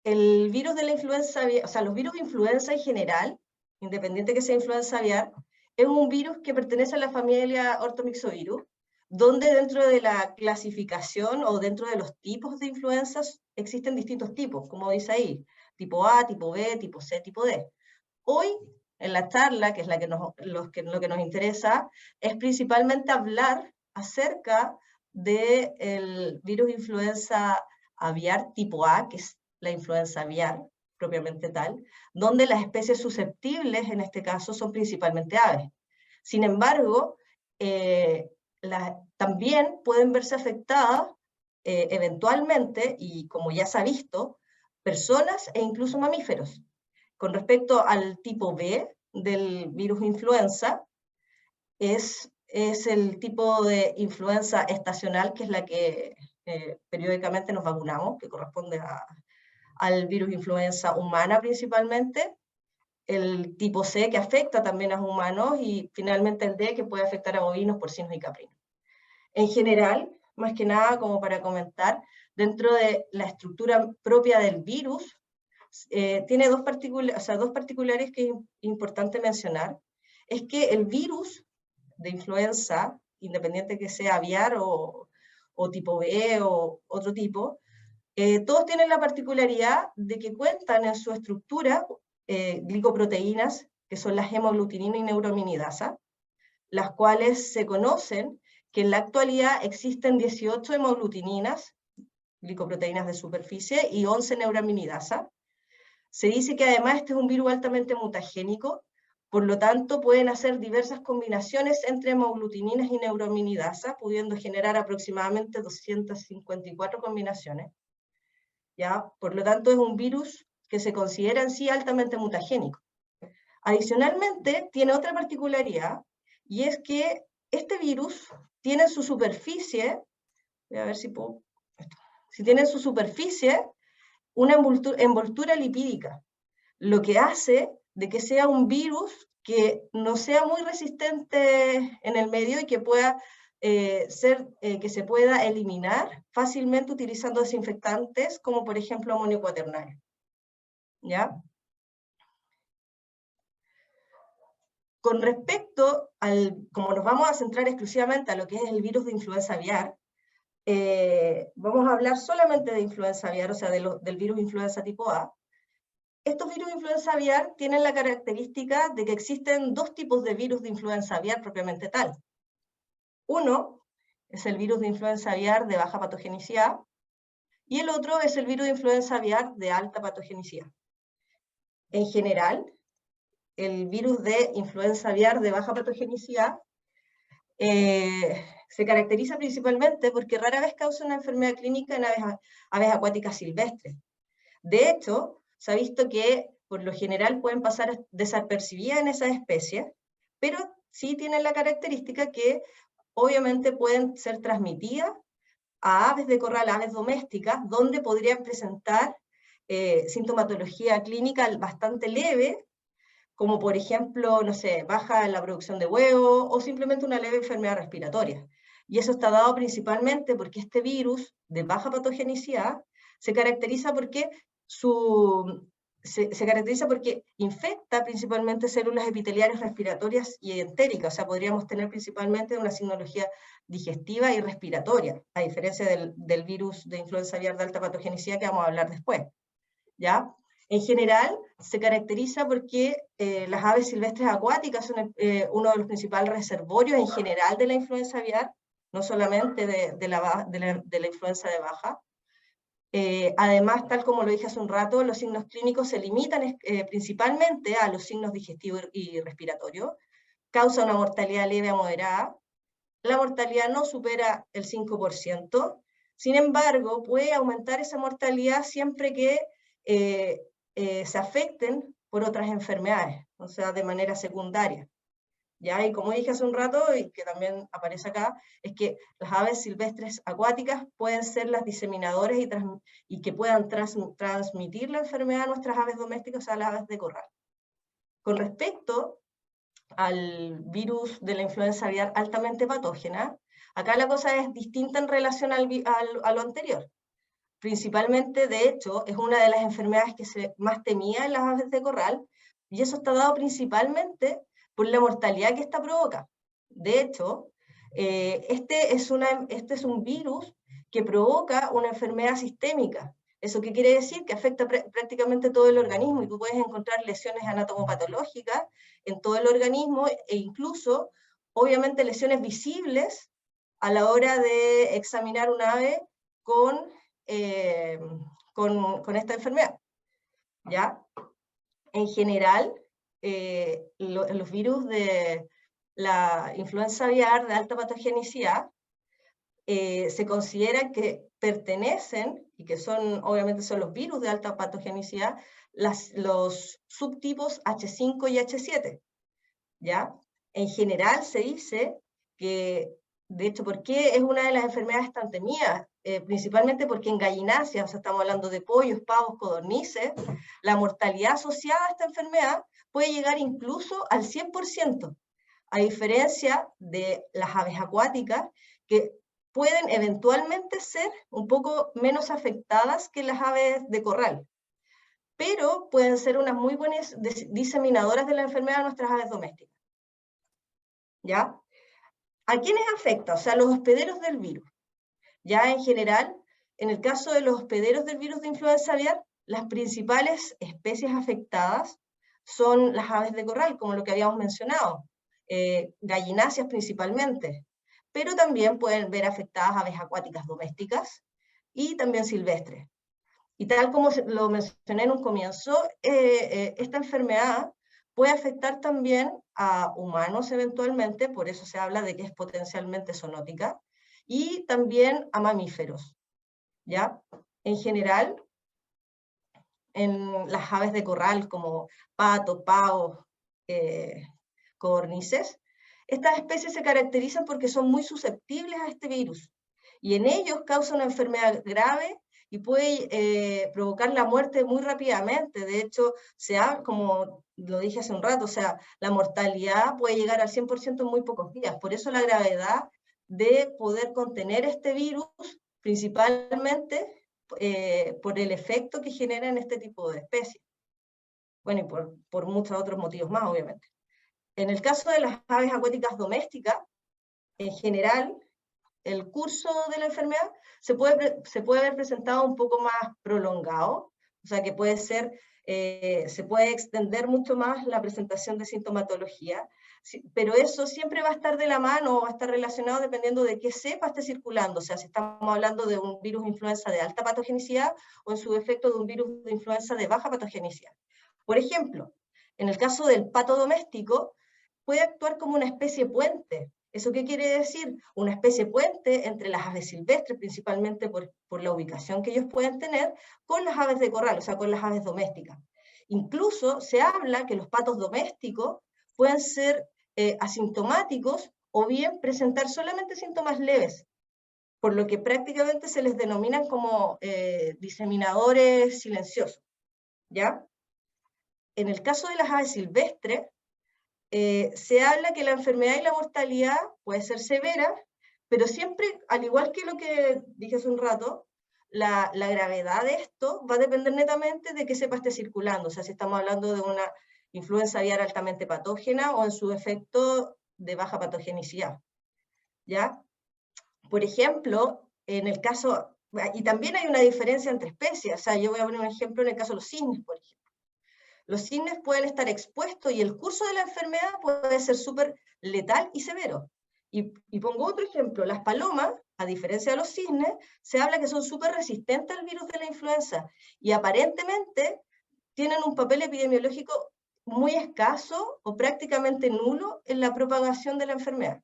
el virus de la influenza aviar, o sea, los virus de influenza en general, independiente que sea influenza aviar, es un virus que pertenece a la familia ortomyxovirus, donde dentro de la clasificación o dentro de los tipos de influencias existen distintos tipos, como dice ahí, tipo A, tipo B, tipo C, tipo D. Hoy, en la charla, que es lo que nos interesa, es principalmente hablar acerca del virus influenza aviar tipo A, que es la influenza aviar propiamente tal, donde las especies susceptibles en este caso son principalmente aves. Sin embargo, también pueden verse afectadas eventualmente, y como ya se ha visto, personas e incluso mamíferos. Con respecto al tipo B del virus influenza, es el tipo de influenza estacional, que es la que periódicamente nos vacunamos, que corresponde al virus influenza humana principalmente, el tipo C, que afecta también a humanos, y finalmente el D, que puede afectar a bovinos, porcinos y caprinos. En general, más que nada, como para comentar, dentro de la estructura propia del virus, tiene dos particulares que es importante mencionar. Es que el virus de influenza, independiente que sea aviar o tipo B o otro tipo, todos tienen la particularidad de que cuentan en su estructura glicoproteínas, que son las hemaglutinina y neuraminidasa, las cuales se conocen que en la actualidad existen 18 hemoglutininas, glicoproteínas de superficie, y 11 neuraminidasa. Se dice que además este es un virus altamente mutagénico, por lo tanto pueden hacer diversas combinaciones entre hemoglutininas y neuraminidasa, pudiendo generar aproximadamente 254 combinaciones. ¿Ya? Por lo tanto es un virus que se considera en sí altamente mutagénico. Adicionalmente, tiene otra particularidad, y es que este virus tiene en su superficie, voy a ver si puedo, si tiene en su superficie una envoltura lipídica, lo que hace de que sea un virus que no sea muy resistente en el medio y que pueda que se pueda eliminar fácilmente utilizando desinfectantes como por ejemplo amonio cuaternario. ¿Ya? Con respecto como nos vamos a centrar exclusivamente a lo que es el virus de influenza aviar, vamos a hablar solamente de influenza aviar, o sea, del virus influenza tipo A. Estos virus de influenza aviar tienen la característica de que existen dos tipos de virus de influenza aviar propiamente tal. Uno es el virus de influenza aviar de baja patogenicidad, y el otro es el virus de influenza aviar de alta patogenicidad. En general, el virus de influenza aviar de baja patogenicidad se caracteriza principalmente porque rara vez causa una enfermedad clínica en aves acuáticas silvestres. De hecho, se ha visto que por lo general pueden pasar desapercibidas en esas especies, pero sí tienen la característica que obviamente pueden ser transmitidas a aves de corral, aves domésticas, donde podrían presentar sintomatología clínica bastante leve, como por ejemplo, no sé, baja en la producción de huevos o simplemente una leve enfermedad respiratoria. Y eso está dado principalmente porque este virus de baja patogenicidad se caracteriza porque se caracteriza porque infecta principalmente células epiteliales respiratorias y entéricas, o sea, podríamos tener principalmente una signología digestiva y respiratoria, a diferencia del virus de influenza aviar de alta patogenicidad que vamos a hablar después, ¿ya? En general, se caracteriza porque las aves silvestres acuáticas son uno de los principales reservorios en general de la influenza aviar, no solamente de la influenza de baja. Además, tal como lo dije hace un rato, los signos clínicos se limitan principalmente a los signos digestivos y respiratorios, causa una mortalidad leve a moderada, la mortalidad no supera el 5%, sin embargo, puede aumentar esa mortalidad siempre que se afecten por otras enfermedades, o sea, de manera secundaria. ¿Ya? Y como dije hace un rato, y que también aparece acá, es que las aves silvestres acuáticas pueden ser las diseminadoras y que puedan transmitir la enfermedad a nuestras aves domésticas, a las aves de corral. Con respecto al virus de la influenza aviar altamente patógena, acá la cosa es distinta en relación a lo anterior. principalmente, de hecho, es una de las enfermedades que se más temía en las aves de corral, y eso está dado principalmente por la mortalidad que esta provoca. De hecho, este es un virus que provoca una enfermedad sistémica. ¿Eso qué quiere decir? Que afecta prácticamente todo el organismo, y tú puedes encontrar lesiones anatomopatológicas en todo el organismo, e incluso, obviamente, lesiones visibles a la hora de examinar un ave con esta enfermedad, ¿ya? En general, los virus de la influenza aviar de alta patogenicidad se consideran que pertenecen, y que obviamente son los virus de alta patogenicidad, los subtipos H5 y H7, ¿ya? En general se dice que, de hecho, ¿por qué es una de las enfermedades tan temidas? Principalmente porque en gallinacias, o sea, estamos hablando de pollos, pavos, codornices, la mortalidad asociada a esta enfermedad puede llegar incluso al 100%, a diferencia de las aves acuáticas, que pueden eventualmente ser un poco menos afectadas que las aves de corral, pero pueden ser unas muy buenas diseminadoras de la enfermedad de nuestras aves domésticas. ¿Ya? ¿A quiénes afecta? O sea, los hospederos del virus. Ya en general, en el caso de los hospederos del virus de influenza aviar, las principales especies afectadas son las aves de corral, como lo que habíamos mencionado, gallináceas principalmente, pero también pueden ver afectadas aves acuáticas domésticas y también silvestres. Y tal como lo mencioné en un comienzo, esta enfermedad puede afectar también a humanos eventualmente, por eso se habla de que es potencialmente zoonótica, y también a mamíferos, ¿ya? En general, en las aves de corral como patos, pavos, codornices, estas especies se caracterizan porque son muy susceptibles a este virus, y en ellos causa una enfermedad grave y puede provocar la muerte muy rápidamente. De hecho, como lo dije hace un rato, o sea, la mortalidad puede llegar al 100% en muy pocos días. Por eso la gravedad de poder contener este virus, principalmente por el efecto que genera en este tipo de especies. Bueno, y por muchos otros motivos más, obviamente. En el caso de las aves acuáticas domésticas, en general, el curso de la enfermedad se puede ver presentado un poco más prolongado, o sea que se puede extender mucho más la presentación de sintomatología, pero eso siempre va a estar de la mano, o va a estar relacionado dependiendo de qué cepa esté circulando, o sea, si estamos hablando de un virus de influenza de alta patogenicidad o en su defecto de un virus de influenza de baja patogenicidad. Por ejemplo, en el caso del pato doméstico, puede actuar como una especie puente. ¿Eso qué quiere decir? Una especie puente entre las aves silvestres, principalmente por la ubicación que ellos pueden tener, con las aves de corral, o sea, con las aves domésticas. Incluso se habla que los patos domésticos pueden ser asintomáticos o bien presentar solamente síntomas leves, por lo que prácticamente se les denominan como diseminadores silenciosos, ¿ya? En el caso de las aves silvestres, se habla que la enfermedad y la mortalidad puede ser severa, pero siempre, al igual que lo que dije hace un rato, la gravedad de esto va a depender netamente de qué cepa esté circulando, o sea, si estamos hablando de una influenza aviar altamente patógena o en su efecto de baja patogenicidad, ¿ya? Por ejemplo, en el caso, y también hay una diferencia entre especies, o sea, yo voy a poner un ejemplo en el caso de los cisnes, por ejemplo. Los cisnes pueden estar expuestos y el curso de la enfermedad puede ser súper letal y severo. Y pongo otro ejemplo, las palomas, a diferencia de los cisnes, se habla que son súper resistentes al virus de la influenza y aparentemente tienen un papel epidemiológico muy escaso o prácticamente nulo en la propagación de la enfermedad.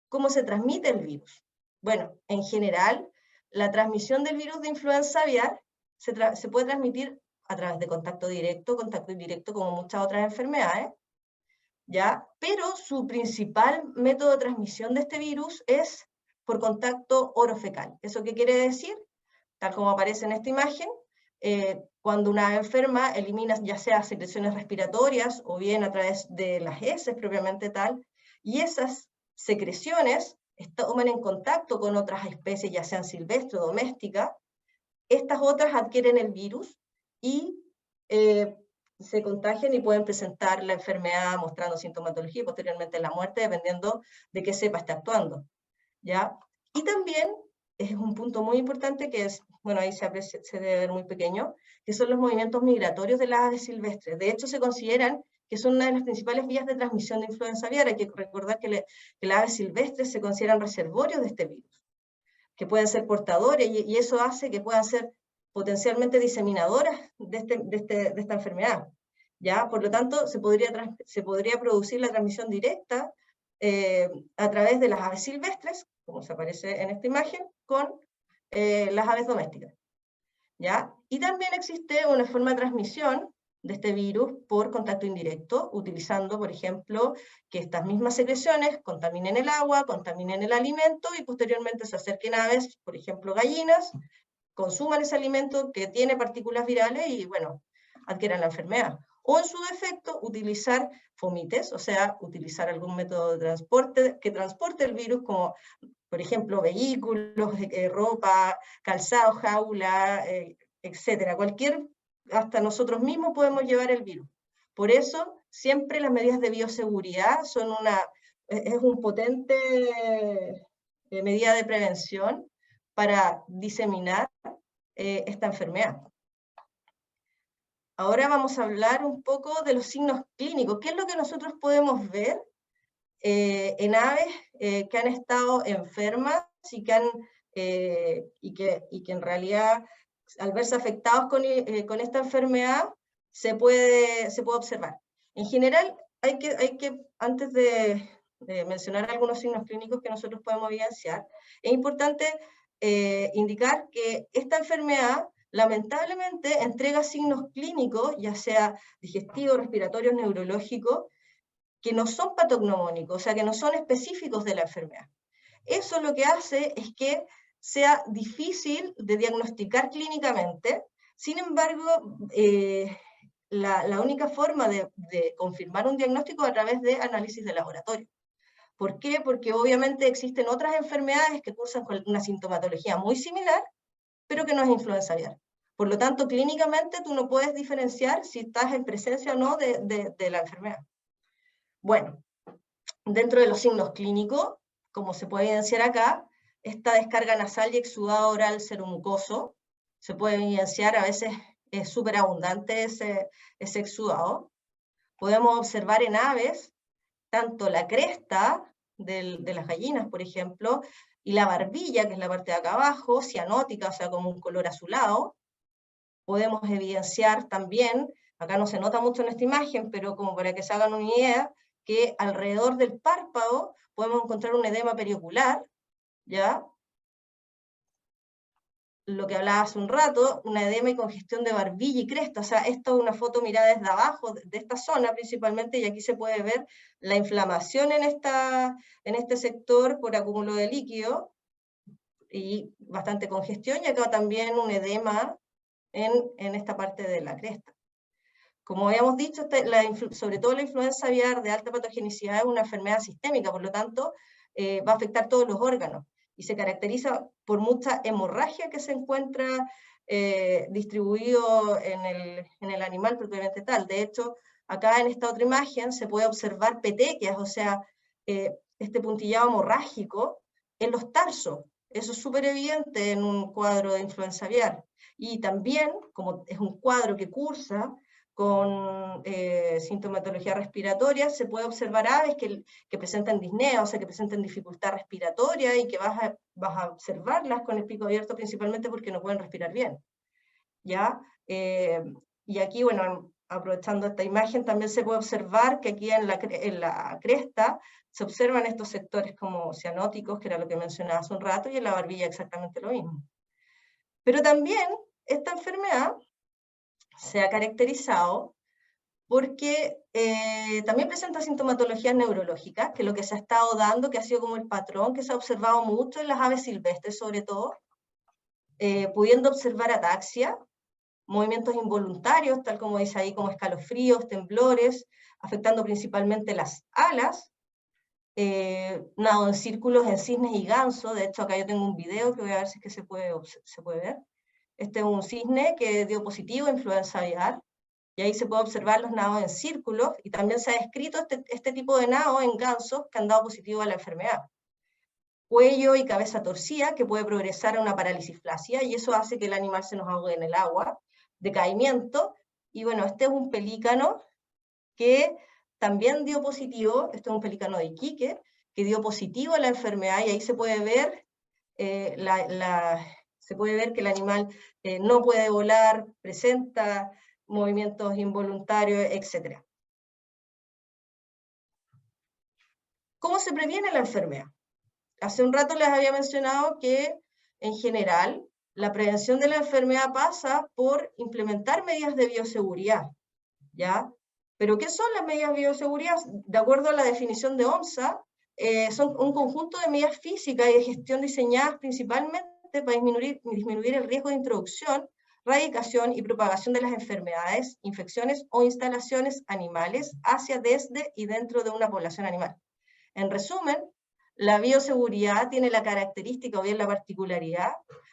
¿Cómo se transmite el virus? Bueno, en general, la transmisión del virus de influenza aviar se puede transmitir a través de contacto indirecto, como muchas otras enfermedades, ¿ya? Pero su principal método de transmisión de este virus es por contacto orofecal. ¿Eso qué quiere decir? Tal como aparece en esta imagen, cuando una enferma elimina ya sea secreciones respiratorias o bien a través de las heces propiamente tal, y esas secreciones toman en contacto con otras especies, ya sean silvestres o domésticas, estas otras adquieren el virus y se contagian y pueden presentar la enfermedad mostrando sintomatología y posteriormente la muerte, dependiendo de qué cepa está actuando, ¿ya? Y también es un punto muy importante que es, bueno, ahí se debe ver muy pequeño, que son los movimientos migratorios de las aves silvestres. De hecho, se consideran que son una de las principales vías de transmisión de influenza aviar. Hay que recordar que las aves silvestres se consideran reservorios de este virus, que pueden ser portadores, y eso hace que puedan ser potencialmente diseminadoras de esta enfermedad. ¿Ya? Por lo tanto, se podría producir la transmisión directa a través de las aves silvestres, como se aparece en esta imagen, con las aves domésticas. ¿Ya? Y también existe una forma de transmisión de este virus por contacto indirecto, utilizando, por ejemplo, que estas mismas secreciones contaminen el agua, contaminen el alimento y posteriormente se acerquen aves, por ejemplo gallinas, consuman ese alimento que tiene partículas virales y, bueno, adquieran la enfermedad. O en su defecto, utilizar fomites, o sea, utilizar algún método de transporte que transporte el virus, como por ejemplo vehículos, ropa, calzado, jaula, etcétera. Hasta nosotros mismos podemos llevar el virus. Por eso, siempre las medidas de bioseguridad es un potente medida de prevención para diseminar esta enfermedad. Ahora vamos a hablar un poco de los signos clínicos. ¿Qué es lo que nosotros podemos ver en aves que han estado enfermas y que en realidad, al verse afectados con esta enfermedad, se puede observar? En general, antes de mencionar algunos signos clínicos que nosotros podemos evidenciar, es importante indicar que esta enfermedad lamentablemente entrega signos clínicos, ya sea digestivos, respiratorios, neurológicos, que no son patognomónicos, o sea, que no son específicos de la enfermedad. Eso lo que hace es que sea difícil de diagnosticar clínicamente. Sin embargo, la única forma de confirmar un diagnóstico es a través de análisis de laboratorio. ¿Por qué? Porque obviamente existen otras enfermedades que cursan con una sintomatología muy similar, pero que no es influenza aviar. Por lo tanto, clínicamente tú no puedes diferenciar si estás en presencia o no de la enfermedad. Bueno, dentro de los signos clínicos, como se puede evidenciar acá, esta descarga nasal y exudado oral seromucoso, se puede evidenciar, a veces es súper abundante ese exudado. Podemos observar en aves tanto la cresta de las gallinas, por ejemplo, y la barbilla, que es la parte de acá abajo, cianótica, o sea, como un color azulado. Podemos evidenciar también, acá no se nota mucho en esta imagen, pero como para que se hagan una idea, que alrededor del párpado podemos encontrar un edema periocular, ¿ya? Lo que hablaba hace un rato, una edema y congestión de barbilla y cresta. O sea, esto es una foto mirada desde abajo, de esta zona principalmente, y aquí se puede ver la inflamación en este sector por acúmulo de líquido, y bastante congestión, y acá también un edema en esta parte de la cresta. Como habíamos dicho, sobre todo la influenza aviar de alta patogenicidad es una enfermedad sistémica, por lo tanto, va a afectar todos los órganos, y se caracteriza por mucha hemorragia que se encuentra distribuido en el animal propiamente tal. De hecho, acá en esta otra imagen se puede observar petequias, o sea, este puntillado hemorrágico en los tarsos. Eso es súper evidente en un cuadro de influenza aviar. Y también, como es un cuadro que cursa con sintomatología respiratoria, se puede observar aves que presentan disnea, o sea, que presentan dificultad respiratoria, y que vas a observarlas con el pico abierto principalmente porque no pueden respirar bien, ¿ya? Y aquí, bueno, aprovechando esta imagen, también se puede observar que aquí en la cresta se observan estos sectores como cianóticos, que era lo que mencionaba hace un rato, y en la barbilla exactamente lo mismo. Pero también esta enfermedad se ha caracterizado porque también presenta sintomatologías neurológicas, que es lo que se ha estado dando, que ha sido como el patrón que se ha observado mucho en las aves silvestres sobre todo, pudiendo observar ataxia, movimientos involuntarios, tal como dice ahí, como escalofríos, temblores, afectando principalmente las alas, nado en círculos en cisnes y gansos. De hecho, acá yo tengo un video que voy a ver si es que se puede ver. Este es un cisne que dio positivo a influenza aviar, y ahí se puede observar los nados en círculos, y también se ha descrito este tipo de nado en gansos que han dado positivo a la enfermedad. Cuello y cabeza torcida, que puede progresar a una parálisis flácida, y eso hace que el animal se nos ahogue en el agua. Decaimiento, y bueno, este es un pelícano que también dio positivo, este es un pelícano de Iquique, que dio positivo a la enfermedad, y ahí se puede ver, se puede ver que el animal no puede volar, presenta movimientos involuntarios, etc. ¿Cómo se previene la enfermedad? Hace un rato les había mencionado que, en general, la prevención de la enfermedad pasa por implementar medidas de bioseguridad, ¿ya? ¿Pero qué son las medidas de bioseguridad? De acuerdo a la definición de OMSA, son un conjunto de medidas físicas y de gestión diseñadas principalmente para disminuir el riesgo de introducción, radicación y propagación de las enfermedades, infecciones o instalaciones animales hacia, desde y dentro de una población animal. En resumen, la bioseguridad tiene la característica o bien la particularidad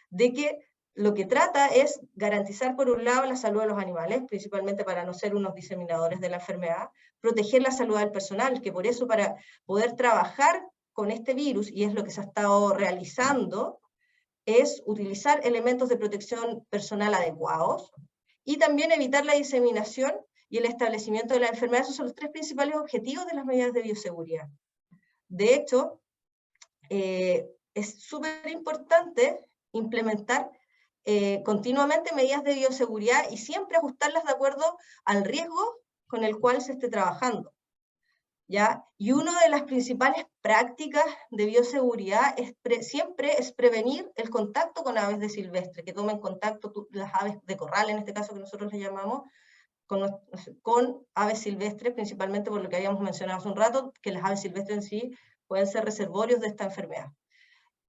de que lo que trata es garantizar, por un lado, la salud de los animales, principalmente para no ser unos diseminadores de la enfermedad, proteger la salud del personal, que por eso, para poder trabajar con este virus, y es lo que se ha estado realizando, es utilizar elementos de protección personal adecuados, y también evitar la diseminación y el establecimiento de la enfermedad. Esos son los tres principales objetivos de las medidas de bioseguridad. De hecho, es súper importante implementar continuamente medidas de bioseguridad y siempre ajustarlas de acuerdo al riesgo con el cual se esté trabajando, ¿ya? Y una de las principales prácticas de bioseguridad siempre es prevenir el contacto con aves de silvestre, que tomen contacto las aves de corral, en este caso que nosotros le llamamos, con aves silvestres, principalmente por lo que habíamos mencionado hace un rato, que las aves silvestres en sí pueden ser reservorios de esta enfermedad.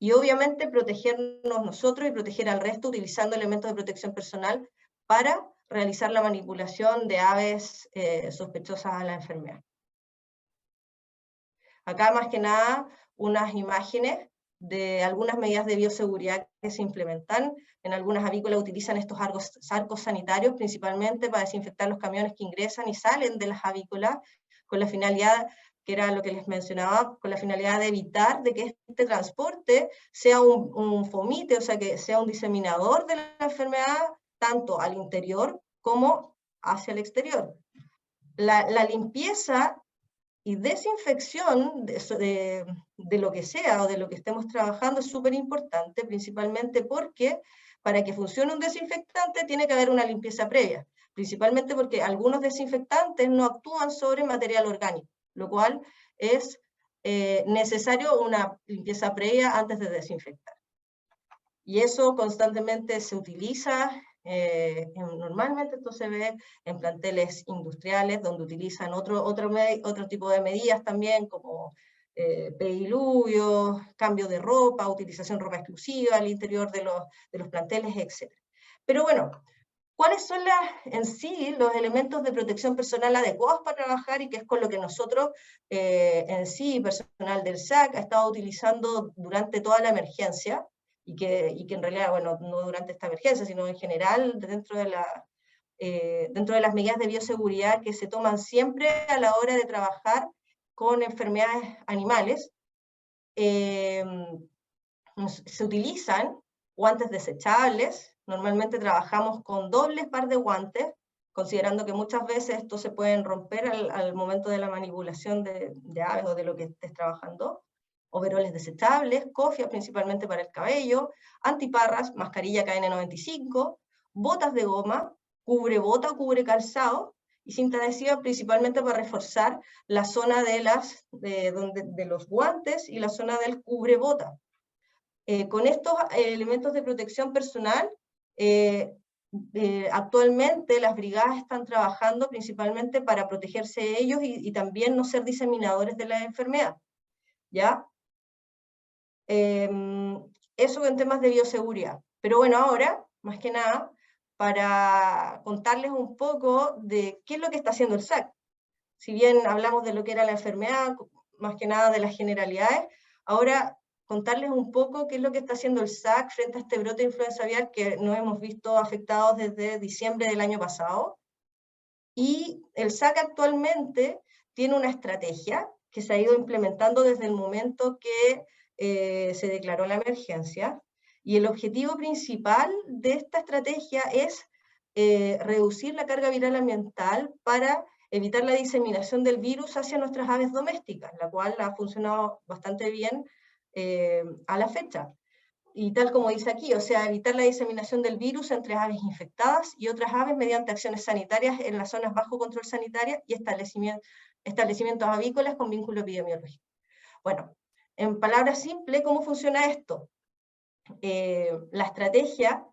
Y obviamente protegernos nosotros y proteger al resto utilizando elementos de protección personal para realizar la manipulación de aves sospechosas a la enfermedad. Acá más que nada unas imágenes de algunas medidas de bioseguridad que se implementan. En algunas avícolas utilizan estos arcos sanitarios principalmente para desinfectar los camiones que ingresan y salen de las avícolas, con la finalidad, que era lo que les mencionaba, con la finalidad de evitar de que este transporte sea un fomite, o sea, que sea un diseminador de la enfermedad, tanto al interior como hacia el exterior. La limpieza y desinfección de lo que sea o de lo que estemos trabajando es súper importante, principalmente porque para que funcione un desinfectante tiene que haber una limpieza previa, principalmente porque algunos desinfectantes no actúan sobre material orgánico, lo cual es necesario una limpieza previa antes de desinfectar. Y eso constantemente se utiliza, normalmente esto se ve en planteles industriales, donde utilizan otro tipo de medidas también, como pediluvios, cambio de ropa, utilización de ropa exclusiva al interior de los planteles, etc. Pero bueno, ¿cuáles son en sí los elementos de protección personal adecuados para trabajar y qué es con lo que nosotros, en sí, personal del SAC, ha estado utilizando durante toda la emergencia? Y que en realidad, bueno, no durante esta emergencia, sino en general dentro de las medidas de bioseguridad que se toman siempre a la hora de trabajar con enfermedades animales. Se utilizan guantes desechables. Normalmente trabajamos con dobles par de guantes, considerando que muchas veces estos se pueden romper al momento de la manipulación de aves o de lo que estés trabajando. Overoles desechables, cofias principalmente para el cabello, antiparras, mascarilla KN95, botas de goma, cubrebota o cubre calzado, y cinta adhesiva principalmente para reforzar la zona de los guantes y la zona del cubrebota. Con estos elementos de protección personal, actualmente las brigadas están trabajando principalmente para protegerse ellos y también no ser diseminadores de la enfermedad, ¿ya? Eso en temas de bioseguridad. Pero bueno, ahora, más que nada, para contarles un poco de qué es lo que está haciendo el SAC. Si bien hablamos de lo que era la enfermedad, más que nada de las generalidades. Ahora, contarles un poco qué es lo que está haciendo el SAC frente a este brote de influenza aviar que nos hemos visto afectados desde diciembre del año pasado. Y el SAC actualmente tiene una estrategia que se ha ido implementando desde el momento que se declaró la emergencia, y el objetivo principal de esta estrategia es reducir la carga viral ambiental para evitar la diseminación del virus hacia nuestras aves domésticas, la cual ha funcionado bastante bien a la fecha. Y tal como dice aquí, o sea, evitar la diseminación del virus entre aves infectadas y otras aves mediante acciones sanitarias en las zonas bajo control sanitario y establecimientos avícolas con vínculo epidemiológico. Bueno, en palabras simples, ¿cómo funciona esto? La estrategia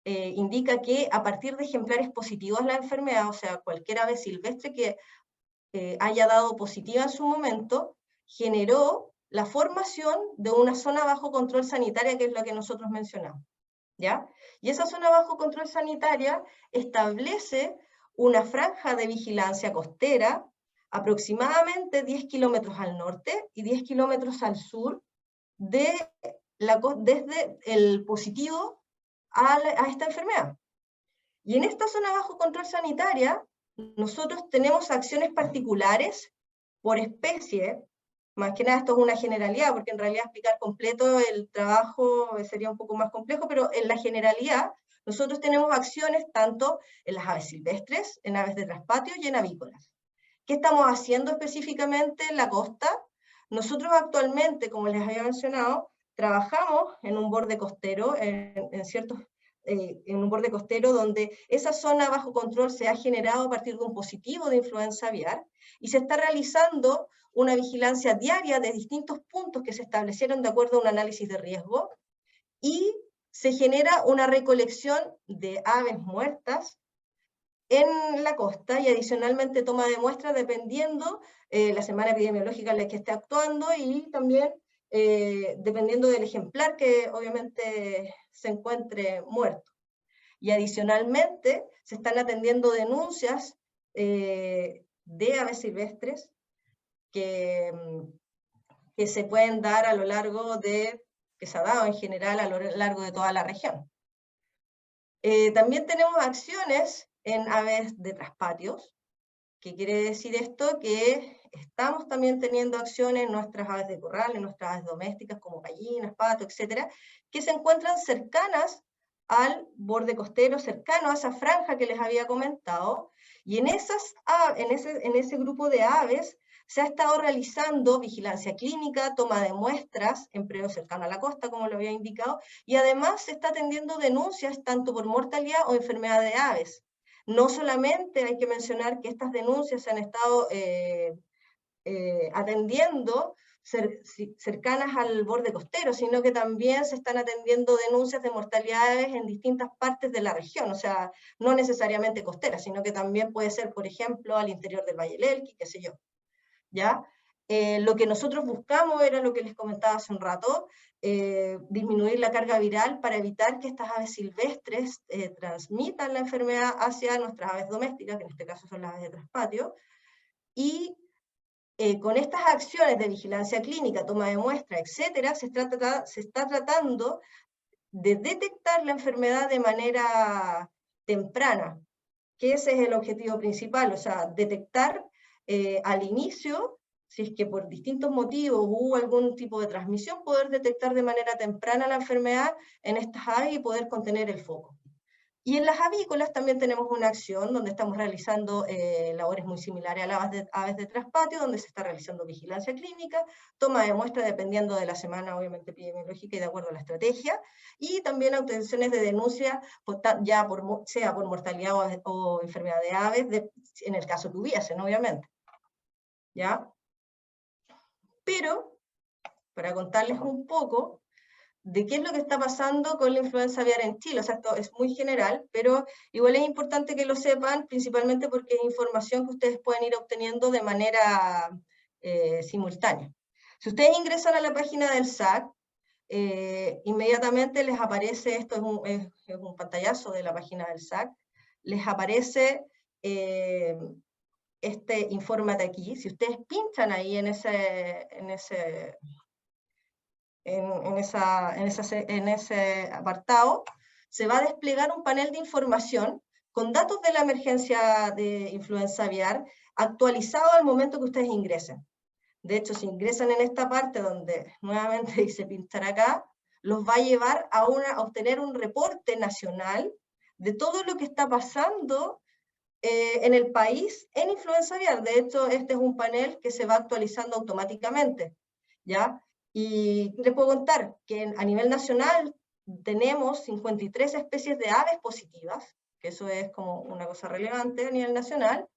indica que a partir de ejemplares positivos a la enfermedad, o sea, cualquier ave silvestre que haya dado positiva en su momento, generó la formación de una zona bajo control sanitaria, que es la que nosotros mencionamos, ¿ya? Y esa zona bajo control sanitaria establece una franja de vigilancia costera aproximadamente 10 kilómetros al norte y 10 kilómetros al sur desde el positivo a esta enfermedad. Y en esta zona bajo control sanitaria, nosotros tenemos acciones particulares por especie. Más que nada esto es una generalidad, porque en realidad explicar completo el trabajo sería un poco más complejo, pero en la generalidad nosotros tenemos acciones tanto en las aves silvestres, en aves de traspatio y en avícolas. ¿Qué estamos haciendo específicamente en la costa? Nosotros actualmente, como les había mencionado, trabajamos en un borde costero, en un borde costero donde esa zona bajo control se ha generado a partir de un positivo de influenza aviar, y se está realizando una vigilancia diaria de distintos puntos que se establecieron de acuerdo a un análisis de riesgo, y se genera una recolección de aves muertas en la costa, y adicionalmente toma de muestras dependiendo la semana epidemiológica en la que esté actuando, y también dependiendo del ejemplar que obviamente se encuentre muerto. Y adicionalmente se están atendiendo denuncias de aves silvestres que se pueden dar a lo largo que se ha dado en general a lo largo de toda la región. También tenemos acciones en aves de traspatios. ¿Qué quiere decir esto? Que estamos también teniendo acciones en nuestras aves de corral, en nuestras aves domésticas como gallinas, patos, etcétera, que se encuentran cercanas al borde costero, cercano a esa franja que les había comentado, y en ese grupo de aves se ha estado realizando vigilancia clínica, toma de muestras en predio cercano a la costa, como lo había indicado, y además se está atendiendo denuncias tanto por mortalidad o enfermedad de aves. No solamente hay que mencionar que estas denuncias se han estado atendiendo cercanas al borde costero, sino que también se están atendiendo denuncias de mortalidades en distintas partes de la región, o sea, no necesariamente costeras, sino que también puede ser, por ejemplo, al interior del Valle del Elqui, qué sé yo, ¿ya? Lo que nosotros buscamos era lo que les comentaba hace un rato, disminuir la carga viral para evitar que estas aves silvestres transmitan la enfermedad hacia nuestras aves domésticas, que en este caso son las aves de traspatio, y con estas acciones de vigilancia clínica, toma de muestra, etcétera, se está tratando de detectar la enfermedad de manera temprana, que ese es el objetivo principal, o sea, detectar al inicio, si es que por distintos motivos hubo algún tipo de transmisión, poder detectar de manera temprana la enfermedad en estas aves y poder contener el foco. Y en las avícolas también tenemos una acción donde estamos realizando labores muy similares a las aves de traspatio, donde se está realizando vigilancia clínica, toma de muestra dependiendo de la semana, obviamente, epidemiológica y de acuerdo a la estrategia, y también obtenciones de denuncia, sea por mortalidad o enfermedad de aves, en el caso que hubiesen, obviamente. ¿Ya? Pero, para contarles un poco de qué es lo que está pasando con la influenza aviar en Chile. O sea, esto es muy general, pero igual es importante que lo sepan, principalmente porque es información que ustedes pueden ir obteniendo de manera simultánea. Si ustedes ingresan a la página del SAC, inmediatamente les aparece, esto es un pantallazo de la página del SAC, les aparece este infórmate aquí, si ustedes pinchan ahí en ese apartado, se va a desplegar un panel de información con datos de la emergencia de influenza aviar actualizado al momento que ustedes ingresen. De hecho, si ingresan en esta parte donde nuevamente dice pinchar acá, los va a llevar a obtener un reporte nacional de todo lo que está pasando en el país en influenza aviar. De hecho, este es un panel que se va actualizando automáticamente, ¿ya? Y les puedo contar que a nivel nacional tenemos 53 especies de aves positivas, que eso es como una cosa relevante a nivel nacional,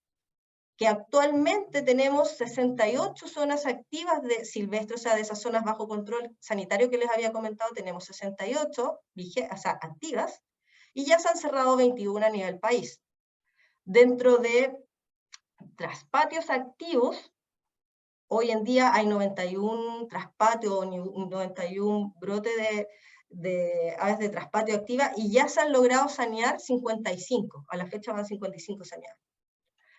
que actualmente tenemos 68 zonas activas de silvestres, o sea, de esas zonas bajo control sanitario que les había comentado, tenemos 68 o sea, activas, y ya se han cerrado 21 a nivel país. Dentro de traspatios activos, hoy en día hay 91 traspatios, 91 brotes de aves de traspatio activa, y ya se han logrado sanear 55, a la fecha van 55 saneados.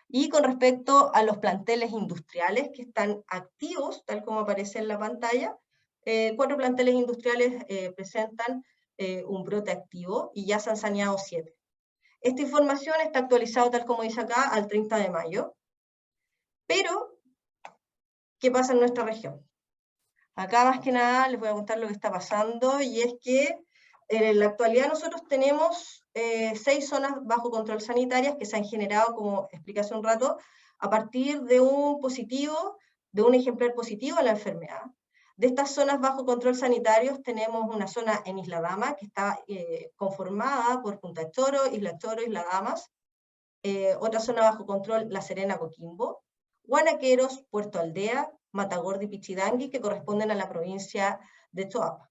Y con respecto a los planteles industriales que están activos, tal como aparece en la pantalla, 4 planteles industriales presentan un brote activo y ya se han saneado 7. Esta información está actualizada, tal como dice acá, al 30 de mayo. Pero, ¿qué pasa en nuestra región? Acá más que nada les voy a contar lo que está pasando, y es que en la actualidad nosotros tenemos 6 zonas bajo control sanitarias que se han generado, como expliqué hace un rato, a partir de un ejemplar positivo a la enfermedad. De estas zonas bajo control sanitarios tenemos una zona en Isla Dama que está conformada por Punta Choro, Isla Damas, otra zona bajo control, La Serena, Coquimbo, Guanaqueros, Puerto Aldea, Matagorda y Pichidangui, que corresponden a la provincia de Choapa.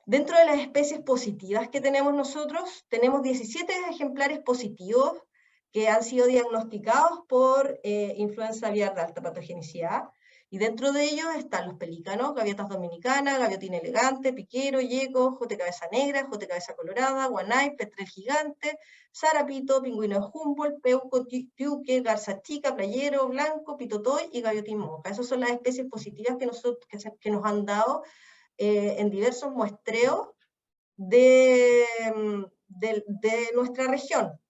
Dentro de las especies positivas que tenemos nosotros, tenemos 17 ejemplares positivos que han sido diagnosticados por influenza aviar de alta patogenicidad, y dentro de ellos están los pelícanos, gaviotas dominicanas, gaviotina elegante, piquero, yeco, jote cabeza negra, jote cabeza colorada, guanay, petrel gigante, zarapito, pingüino de Humboldt, peuco, tiuque, garza chica, playero, blanco, pitotoy y gaviotín monja. Esas son las especies positivas que nos han dado en diversos muestreos de nuestra región,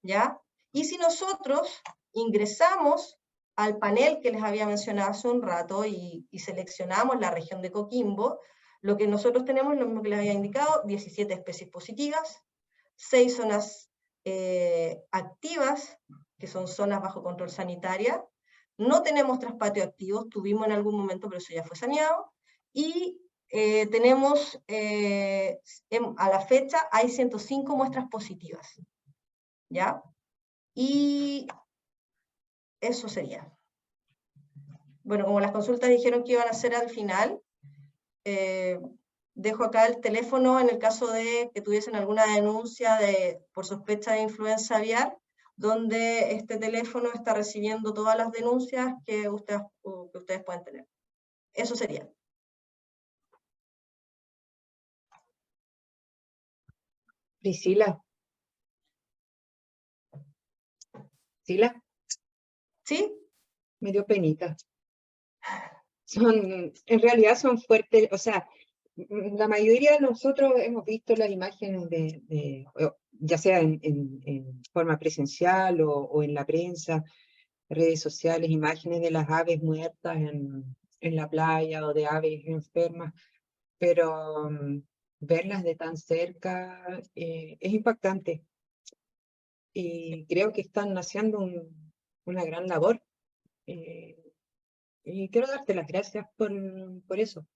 ¿ya? Y si nosotros ingresamos al panel que les había mencionado hace un rato y seleccionamos la región de Coquimbo, lo que nosotros tenemos, lo mismo que les había indicado, 17 especies positivas, 6 zonas activas, que son zonas bajo control sanitaria, no tenemos traspatio activos, tuvimos en algún momento, pero eso ya fue saneado, y tenemos, a la fecha, hay 105 muestras positivas, ¿ya? Y eso sería. Bueno, como las consultas dijeron que iban a ser al final, dejo acá el teléfono en el caso de que tuviesen alguna denuncia por sospecha de influenza aviar, donde este teléfono está recibiendo todas las denuncias que ustedes pueden tener. Eso sería. Priscila. ¿Priscila? ¿Sí? Me dio penita. En realidad son fuertes, o sea, la mayoría de nosotros hemos visto las imágenes ya sea en forma presencial o en la prensa, redes sociales, imágenes de las aves muertas en la playa o de aves enfermas, pero verlas de tan cerca es impactante. Y creo que están haciendo una gran labor. Y quiero darte las gracias por eso.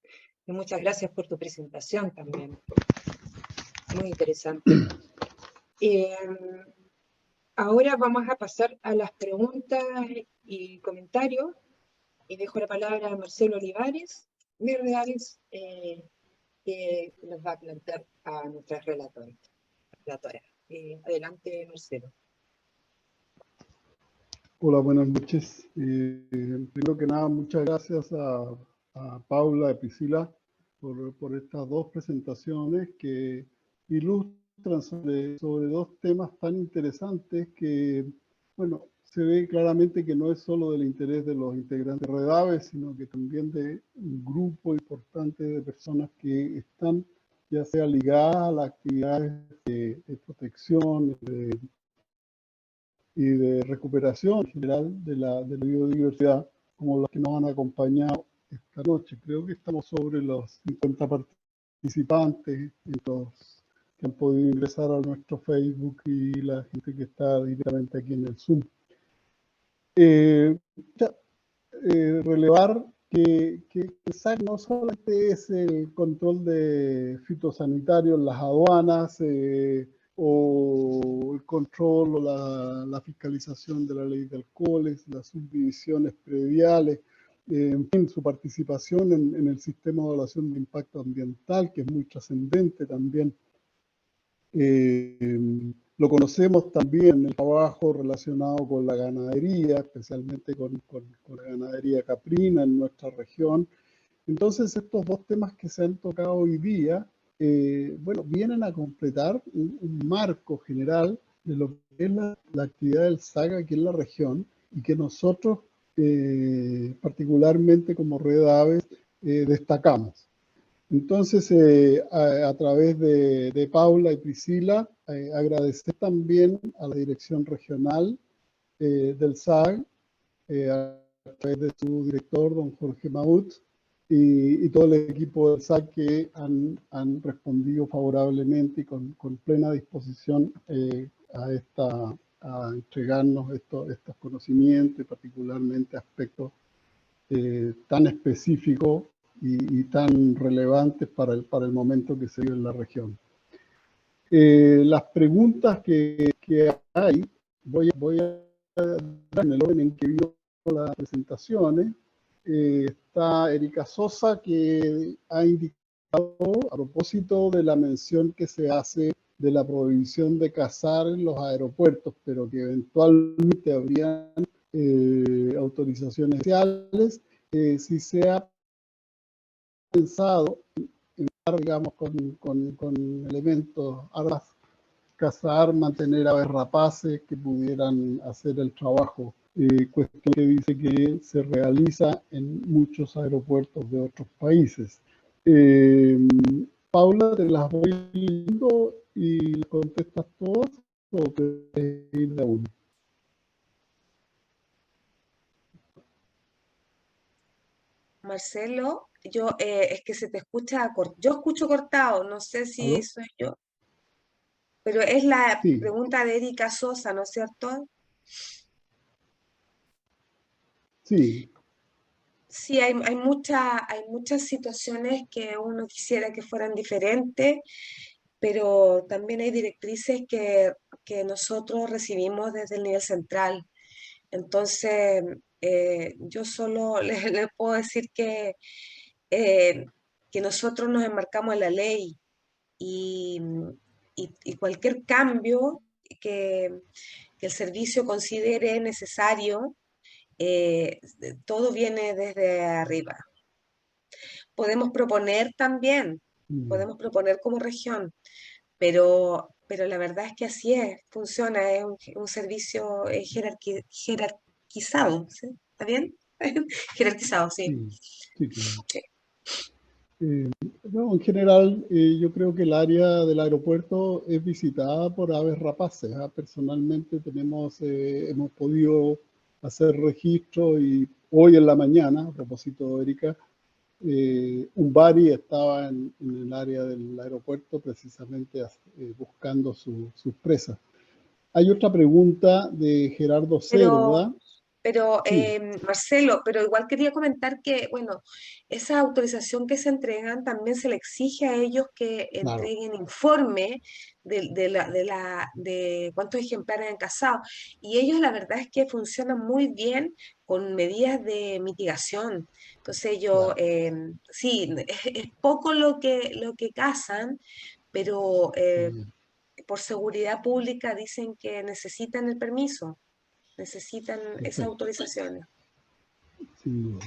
Y muchas gracias por tu presentación también. Muy interesante. Ahora vamos a pasar a las preguntas y comentarios. Y dejo la palabra a Marcelo Olivares, de Reales, que nos va a plantear a nuestras relatoras. Adelante, Marcelo. Hola, buenas noches. Primero que nada, muchas gracias a Paula y Priscila por estas dos presentaciones que ilustran sobre dos temas tan interesantes que, bueno, se ve claramente que no es solo del interés de los integrantes de Redave, sino que también de un grupo importante de personas que están ya sea ligadas a las actividades de protección y de recuperación en general de la biodiversidad, como los que nos han acompañado esta noche. Creo que estamos sobre los 50 participantes, los que han podido ingresar a nuestro Facebook y la gente que está directamente aquí en el Zoom. Relevar que el SAC no solamente es el control de fitosanitario en las aduanas o el control o la fiscalización de la ley de alcoholes, las subdivisiones prediales, en fin, su participación en el sistema de evaluación de impacto ambiental, que es muy trascendente también. Lo conocemos también en el trabajo relacionado con la ganadería, especialmente con la ganadería caprina en nuestra región. Entonces, estos dos temas que se han tocado hoy día, bueno, vienen a completar un marco general de lo que es la actividad del SAC aquí en la región y que nosotros, particularmente como Red Aves, destacamos. Entonces, a través de Paula y Priscila, agradecer también a la dirección regional del SAG, a través de su director, don Jorge Maut, y todo el equipo del SAG que han respondido favorablemente y con plena disposición a entregarnos estos conocimientos y particularmente aspectos tan específicos y tan relevantes para el momento que se vive en la región. Las preguntas que hay, voy a dar en el orden en que vino las presentaciones. Está Erika Sosa, que ha indicado a propósito de la mención que se hace de la prohibición de cazar en los aeropuertos, pero que eventualmente habrían autorizaciones especiales, si se ha pensado en, digamos, con elementos, armas, cazar, mantener aves rapaces que pudieran hacer el trabajo, cuestión que dice que se realiza en muchos aeropuertos de otros países. Paula, te las voy leyendo y contestas todas o te ir de uno. Marcelo, es que se te escucha, yo escucho cortado, no sé si ¿Aló? soy yo, pero es la Sí. pregunta de Erika Sosa, ¿no es cierto? Sí. Sí, hay muchas situaciones que uno quisiera que fueran diferentes, pero también hay directrices que nosotros recibimos desde el nivel central. Entonces, yo solo les puedo decir eh, que nosotros nos enmarcamos en la ley y, y cualquier cambio que, que el servicio considere necesario, todo viene desde arriba. Podemos proponer también, podemos proponer como región, pero la verdad es que así es, funciona, es un servicio jerarquizado, ¿sí? ¿Está bien? Jerarquizado, sí. Sí, claro. Sí. No, en general, yo creo que el área del aeropuerto es visitada por aves rapaces. Personalmente hemos podido hacer registro y hoy en la mañana, a propósito de Erika, un Bari estaba en el área del aeropuerto precisamente buscando sus presas. Hay otra pregunta de Gerardo Cerda. Pero Sí, Marcelo, pero igual quería comentar que, bueno, esa autorización que se entregan también se le exige a ellos que claro. entreguen informe de cuántos ejemplares han cazado. Y ellos la verdad es que funcionan muy bien con medidas de mitigación. Entonces ellos, Claro. sí, es poco lo que cazan, pero por seguridad pública dicen que necesitan el permiso, necesitan esas Perfecto. autorizaciones. Sin duda.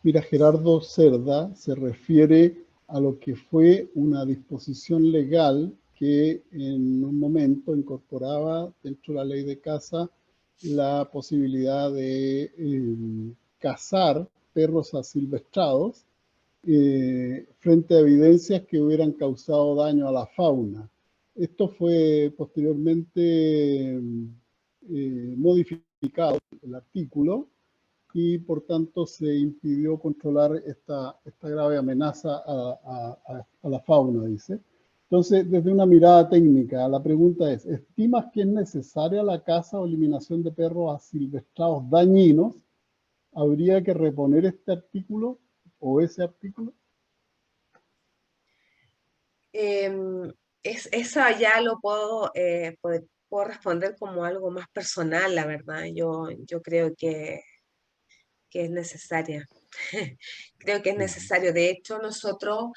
Mira, Gerardo Cerda se refiere a lo que fue una disposición legal que en un momento incorporaba dentro de la ley de caza la posibilidad de cazar perros asilvestrados frente a evidencias que hubieran causado daño a la fauna. Esto fue posteriormente modificado, el artículo, y por tanto se impidió controlar esta grave amenaza a la fauna, dice. Entonces, desde una mirada técnica, la pregunta es, ¿estimas que es necesaria la caza o eliminación de perros asilvestrados dañinos? ¿Habría que reponer este artículo o ese artículo? Eso ya lo puedo responder como algo más personal, la verdad. Yo creo que es necesaria. Creo que es necesario. De hecho, nosotros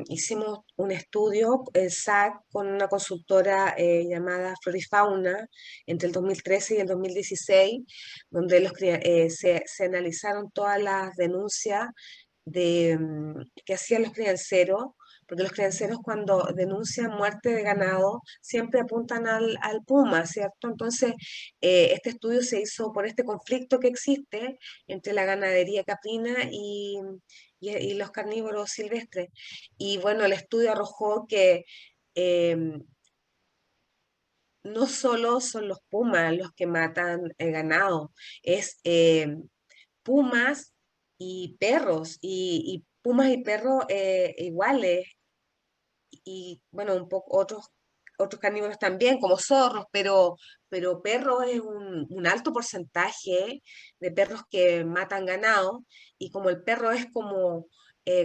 hicimos un estudio, el SAC, con una consultora llamada Florifauna entre el 2013 y el 2016, donde se analizaron todas las denuncias que hacían los crianceros, porque los crianceros cuando denuncian muerte de ganado siempre apuntan al puma, ¿cierto? Entonces, este estudio se hizo por este conflicto que existe entre la ganadería caprina y los carnívoros silvestres. Y bueno, el estudio arrojó que eh, no solo son los pumas los que matan el ganado, es pumas y perros, y pumas y perros iguales, y bueno, un poco otros carnívoros también, como zorros, pero perros es un alto porcentaje de perros que matan ganado, y como el perro es como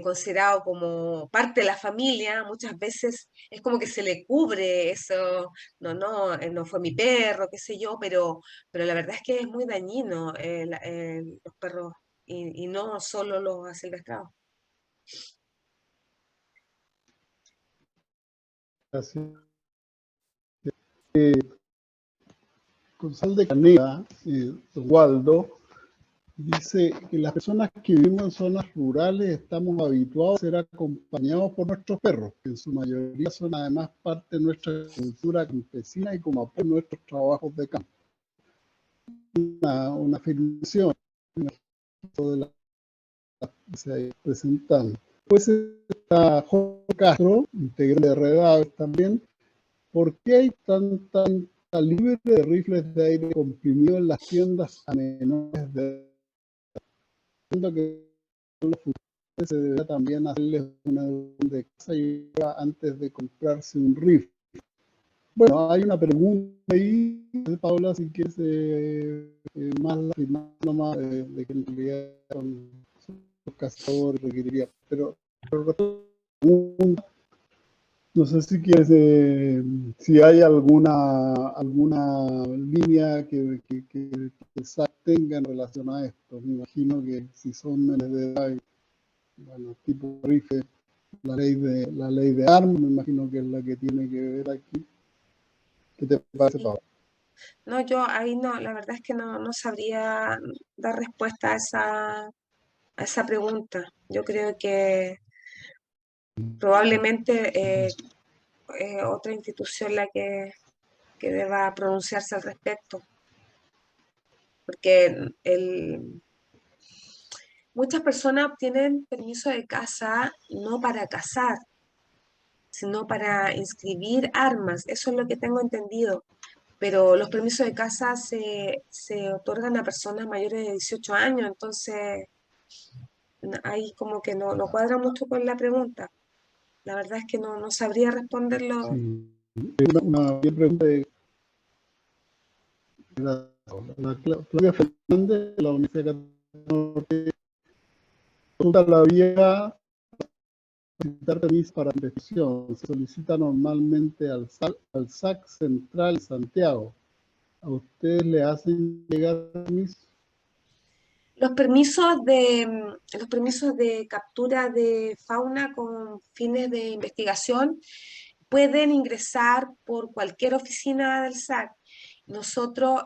considerado como parte de la familia, muchas veces es como que se le cubre eso, no fue mi perro, qué sé yo, pero la verdad es que es muy dañino los perros, y no solo los asilvestrados. Gracias. Gonzalo de Caneda, Oswaldo, dice que las personas que vivimos en zonas rurales estamos habituados a ser acompañados por nuestros perros, que en su mayoría son además parte de nuestra cultura campesina y como apoyo a nuestros trabajos de campo. Una afirmación de la que se presentan. Pues está Jorge Castro, integrante de Red Aves también. ¿Por qué hay tanta libre de rifles de aire comprimido en las tiendas a menores de edad? Siento que los futuros se debería también hacerles una educación de casa y antes de comprarse un rifle. Bueno, hay una pregunta ahí, Paula, si quieres más nomás de que en realidad son los cazadores requeriría, pero no sé si quieres, si hay alguna línea que SAC tenga en relación a esto. Me imagino que si son menores de edad, bueno, tipo rifle, la ley de armas, me imagino que es la que tiene que ver aquí. ¿Qué te parece, Sí. Pablo? No, yo ahí no, la verdad es que no sabría dar respuesta a esa pregunta. Yo creo que probablemente otra institución la que deba pronunciarse al respecto, porque muchas personas obtienen permiso de caza no para cazar, sino para inscribir armas. Eso es lo que tengo entendido. Pero los permisos de caza se otorgan a personas mayores de 18 años, entonces ahí como que no cuadra mucho con la pregunta. La verdad es que no sabría responderlo. Sí. Una pregunta de Claudia Fernández de la Universidad Católica Norte. La vía solicitar permiso para investigación se solicita normalmente al SAC Central de Santiago. ¿A ustedes le hacen llegar permiso? Los permisos de captura de fauna con fines de investigación pueden ingresar por cualquier oficina del SAC. Nosotros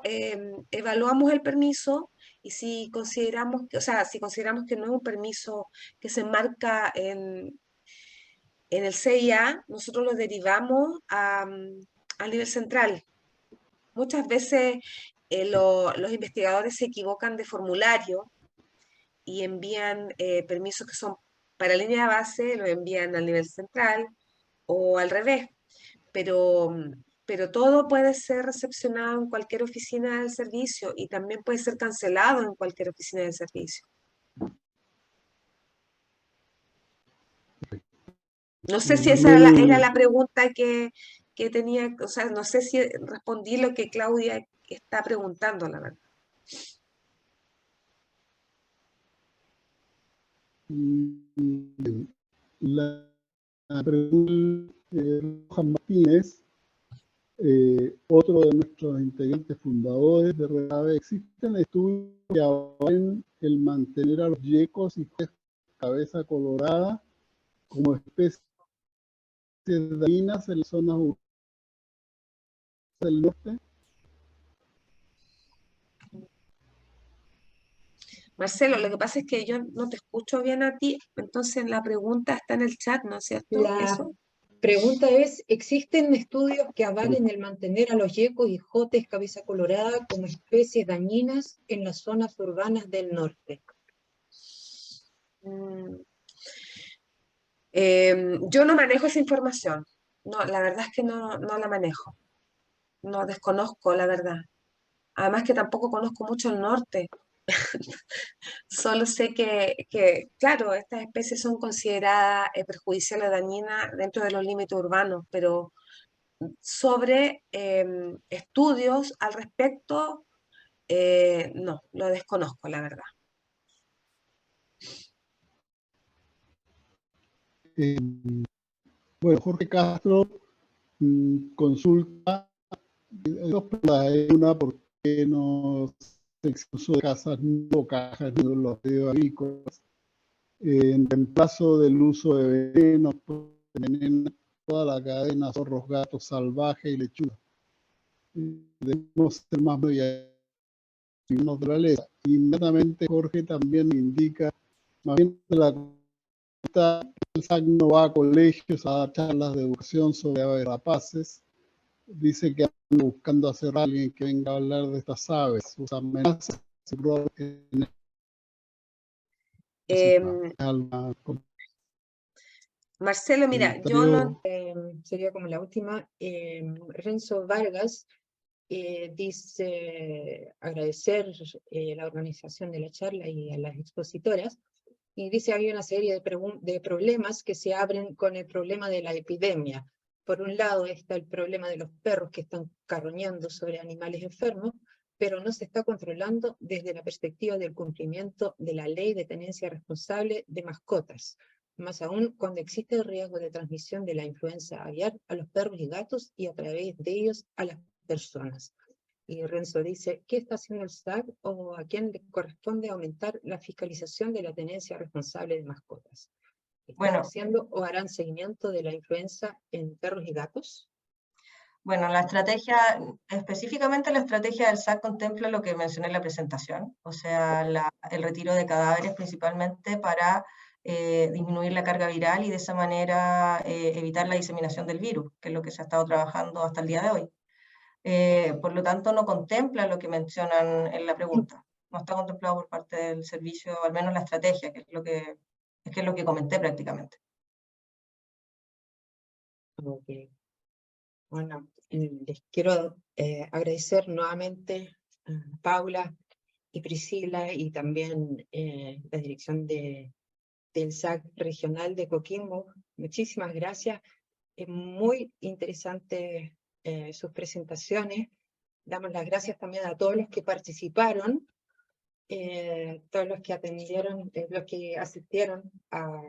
evaluamos el permiso, y si consideramos que, o sea, si consideramos que no es un permiso que se enmarca en el CIA, nosotros lo derivamos al nivel central. Muchas veces los investigadores se equivocan de formulario y envían permisos que son para línea de base, lo envían al nivel central o al revés, pero todo puede ser recepcionado en cualquier oficina del servicio y también puede ser cancelado en cualquier oficina del servicio. No sé si esa era la pregunta que tenía, o sea, no sé si respondí lo que Claudia está preguntando, la verdad. La pregunta de Rojas Martínez, otro de nuestros integrantes fundadores de Redave: ¿existen estudios que avalen el mantener a los yecos y cabeza colorada como especies dañinas en las zonas urbanas del norte? Marcelo, lo que pasa es que yo no te escucho bien a ti, entonces la pregunta está en el chat, ¿no es cierto? La pregunta es, ¿existen estudios que avalen el mantener a los yecos y jotes cabeza colorada como especies dañinas en las zonas urbanas del norte? Yo no manejo esa información. No, la verdad es que no la manejo. No desconozco, la verdad. Además que tampoco conozco mucho el norte. Solo sé claro, estas especies son consideradas perjudiciales o dañinas dentro de los límites urbanos, pero sobre estudios al respecto, no, lo desconozco, la verdad. Bueno, Jorge Castro consulta dos preguntas. Una, ¿por qué no se expuso de casas o cajas de los agrícolas en reemplazo del uso de venenos que envenenan toda la cadena, zorros, gatos salvajes y lechugas? Debemos ser más muy naturaleza. Inmediatamente Jorge también indica, más bien el SAC no va a colegios a dar charlas de educación sobre aves rapaces. Dice que andan buscando hacer a alguien que venga a hablar de estas aves, sus amenazas, su rol en Marcelo, mira, yo no... Sería como la última. Renzo Vargas dice agradecer la organización de la charla y a las expositoras, y dice hay una serie de problemas que se abren con el problema de la epidemia. Por un lado está el problema de los perros que están carroñando sobre animales enfermos, pero no se está controlando desde la perspectiva del cumplimiento de la ley de tenencia responsable de mascotas, más aún cuando existe el riesgo de transmisión de la influenza aviar a los perros y gatos y a través de ellos a las personas. Y Renzo dice, ¿qué está haciendo el SAC o a quién le corresponde aumentar la fiscalización de la tenencia responsable de mascotas? ¿Están haciendo o harán seguimiento de la influenza en perros y gatos? Bueno, la estrategia, específicamente la estrategia del SAC contempla lo que mencioné en la presentación, o sea, el retiro de cadáveres principalmente para disminuir la carga viral y de esa manera evitar la diseminación del virus, que es lo que se ha estado trabajando hasta el día de hoy. Por lo tanto, no contempla lo que mencionan en la pregunta. No está contemplado por parte del servicio, al menos la estrategia, que es lo que comenté prácticamente. Ok. Bueno, les quiero agradecer nuevamente a Paula y Priscila y también la dirección del SAC regional de Coquimbo. Muchísimas gracias. Es muy interesante sus presentaciones. Damos las gracias también a todos los que participaron, todos los que atendieron, los que asistieron a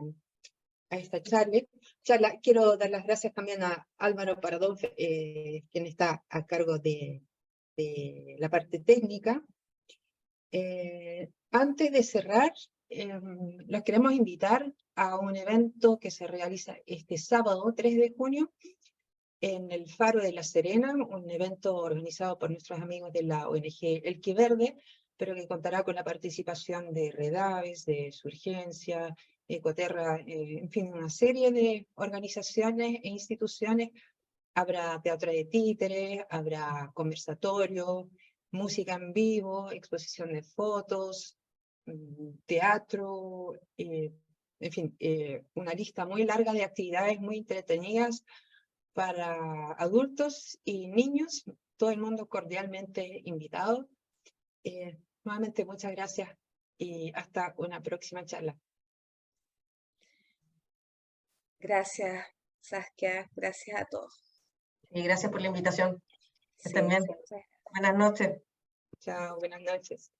esta charla. Quiero dar las gracias también a Álvaro Paradón, quien está a cargo de la parte técnica. Antes de cerrar, los queremos invitar a un evento que se realiza este sábado 3 de junio en el Faro de La Serena, un evento organizado por nuestros amigos de la ONG El Quiverde, pero que contará con la participación de Redaves, de Surgencia, Ecoterra, en fin, una serie de organizaciones e instituciones. Habrá teatro de títeres, habrá conversatorio, música en vivo, exposición de fotos, teatro, en fin, una lista muy larga de actividades muy entretenidas para adultos y niños, todo el mundo cordialmente invitado. Nuevamente muchas gracias y hasta una próxima charla. Gracias, Saskia, gracias a todos. Y gracias por la invitación. Que Sí, estén bien. muchas gracias. Buenas noches. Chao, buenas noches.